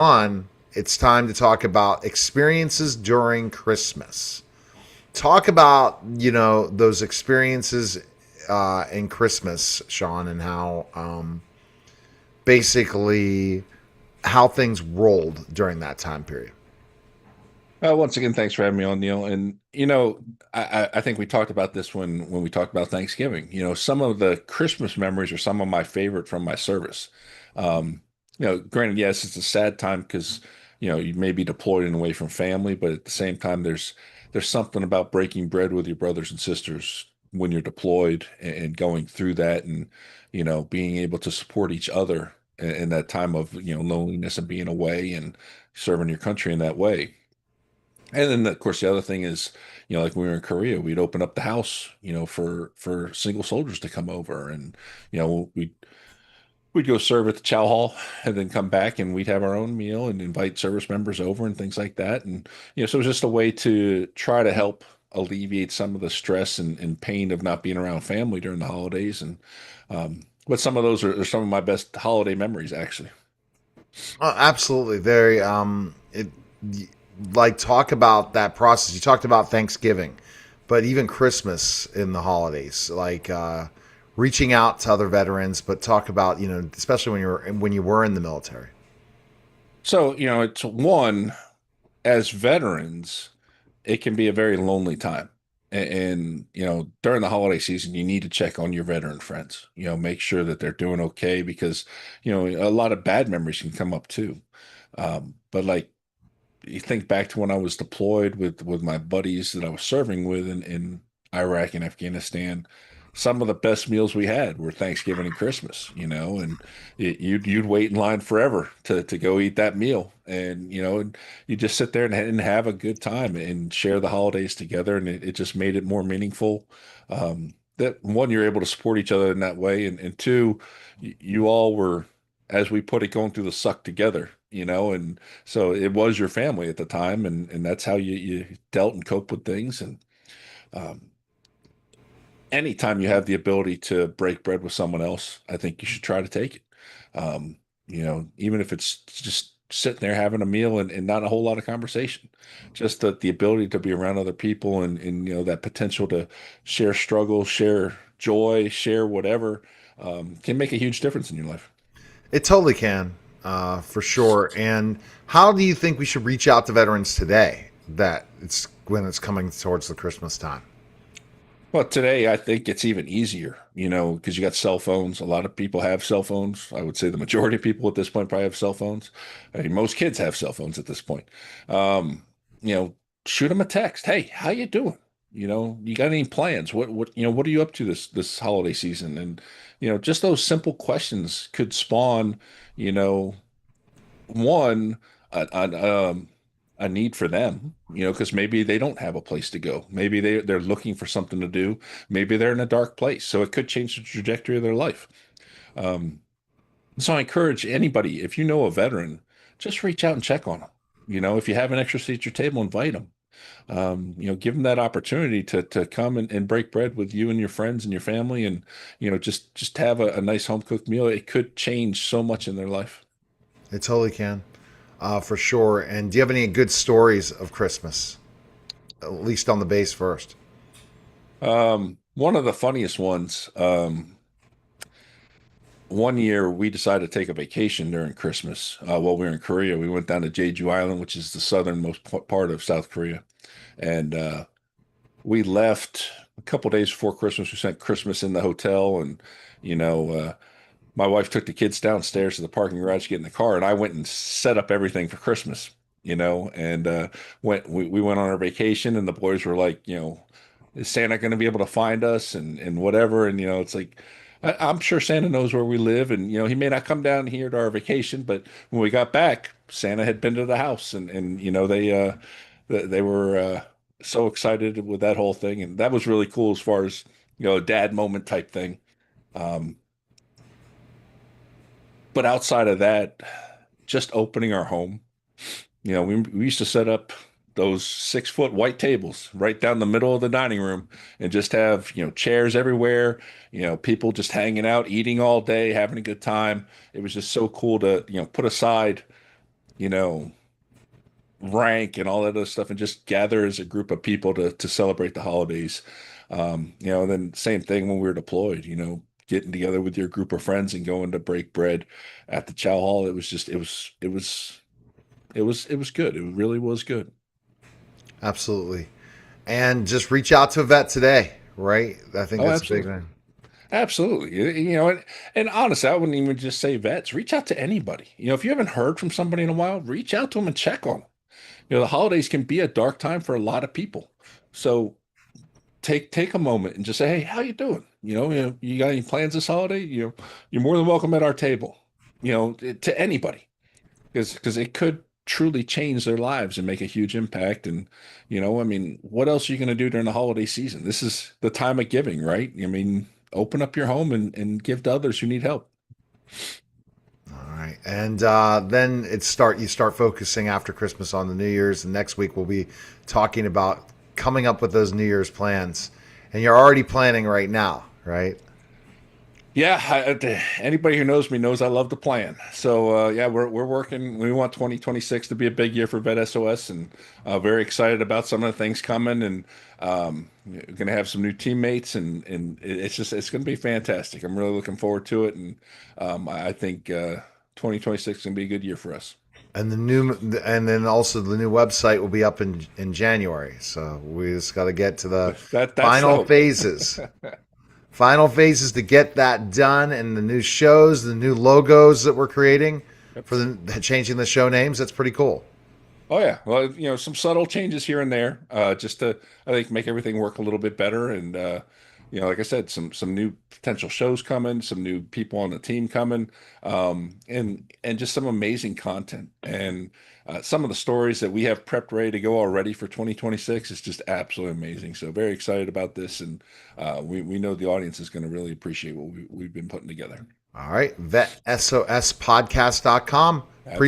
On, it's time to talk about experiences during Christmas. Talk about, those experiences in Christmas, Shawn, and how basically how things rolled during that time period. Once again, thanks for having me on, Neil. And I think we talked about this when we talked about Thanksgiving. Some of the Christmas memories are some of my favorite from my service. Um, Granted, yes, it's a sad time because you may be deployed and away from family, but at the same time, there's something about breaking bread with your brothers and sisters when you're deployed and going through that, and being able to support each other in that time of loneliness and being away and serving your country in that way. And then, of course, the other thing is, like when we were in Korea, we'd open up the house, for single soldiers to come over, and we'd go serve at the chow hall, and then come back, and we'd have our own meal and invite service members over and things like that. And so it was just a way to try to help alleviate some of the stress and pain of not being around family during the holidays. And but some of those are some of my best holiday memories, actually. Oh, absolutely. Very like talk about that process. You talked about Thanksgiving, but even Christmas in the holidays, like reaching out to other veterans, but talk about, especially when you were in the military. So, it's one, as veterans, it can be a very lonely time. And, during the holiday season, you need to check on your veteran friends, make sure that they're doing okay because, a lot of bad memories can come up too. But like you think back to when I was deployed with my buddies that I was serving with in Iraq and Afghanistan. Some of the best meals we had were Thanksgiving and Christmas, and you'd wait in line forever to go eat that meal, and and you just sit there and have a good time and share the holidays together, and it just made it more meaningful. That one, you're able to support each other in that way, and two, you all were, as we put it, going through the suck together, and so it was your family at the time, and that's how you dealt and coped with things. And um, anytime you have the ability to break bread with someone else, I think you should try to take it. Even if it's just sitting there having a meal and not a whole lot of conversation, just the ability to be around other people and that potential to share struggle, share joy, share whatever, can make a huge difference in your life. It totally can, for sure. And how do you think we should reach out to veterans today? That it's when it's coming towards the Christmas time. Well, today I think it's even easier, because you got cell phones. A lot of people have cell phones. I would say the majority of people at this point probably have cell phones. I mean, most kids have cell phones at this point. Um, you know, Shoot them a text. Hey, how you doing? You got any plans? What are you up to this holiday season? And just those simple questions could spawn, you know, one a need for them, because maybe they don't have a place to go, maybe they're looking for something to do, maybe they're in a dark place, so it could change the trajectory of their life. um, so I encourage anybody, if you know a veteran, just reach out and check on them. If you have an extra seat at your table, invite them. Give them that opportunity to come and break bread with you and your friends and your family, and just have a nice home cooked meal. It could change so much in their life. It totally can, for sure. And do you have any good stories of Christmas? At least on the base first. One of the funniest ones, one year we decided to take a vacation during Christmas. While we were in Korea, we went down to Jeju Island, which is the southernmost part of South Korea. And we left a couple days before Christmas. We spent Christmas in the hotel, and you know, uh, my wife took the kids downstairs to the parking garage to get in the car, and I went and set up everything for Christmas. And we went on our vacation, and the boys were like, is Santa going to be able to find us and whatever? And it's like, I'm sure Santa knows where we live, and he may not come down here to our vacation, but when we got back, Santa had been to the house, and they were so excited with that whole thing, and that was really cool as far as a dad moment type thing. Um, but outside of that, just opening our home. We used to set up those 6 foot white tables right down the middle of the dining room and just have, chairs everywhere, people just hanging out, eating all day, having a good time. It was just so cool to, put aside you know, rank and all that other stuff and just gather as a group of people to celebrate the holidays. Then same thing when we were deployed, getting together with your group of friends and going to break bread at the chow hall. It was just, it was good. It really was good. Absolutely. And just reach out to a vet today, right? I think Oh, that's a big absolutely. thing. Absolutely. And honestly, I wouldn't even just say vets. Reach out to anybody. If you haven't heard from somebody in a while, reach out to them and check on them. The holidays can be a dark time for a lot of people. So take a moment and just say, "Hey, how you doing? You got any plans this holiday? You're more than welcome at our table. To anybody, because it could truly change their lives and make a huge impact. And I mean, what else are you going to do during the holiday season? This is the time of giving, right? I mean, open up your home and give to others who need help. All right. And then you start focusing after Christmas on the New Year's. And next week we'll be talking about coming up with those New Year's plans. And you're already planning right now, right? Yeah, anybody who knows me knows I love to plan. So yeah, we're working. We want 2026 to be a big year for Vet SOS, and very excited about some of the things coming. And we're gonna have some new teammates, and it's gonna be fantastic. I'm really looking forward to it, and I think 2026 is gonna be a good year for us. And then also the new website will be up in January. So we just got to get to the That's the final hope. phases. Final phases to get that done, and the new shows, the new logos that we're creating Yep. for the changing the show names. That's pretty cool. Oh yeah, well, some subtle changes here and there, just to I think make everything work a little bit better. And like I said, some new potential shows coming, some new people on the team coming, and just some amazing content. And some of the stories that we have prepped ready to go already for 2026 is just absolutely amazing. So very excited about this, and we know the audience is going to really appreciate what we've been putting together. All right, vetsospodcast.com. Appreciate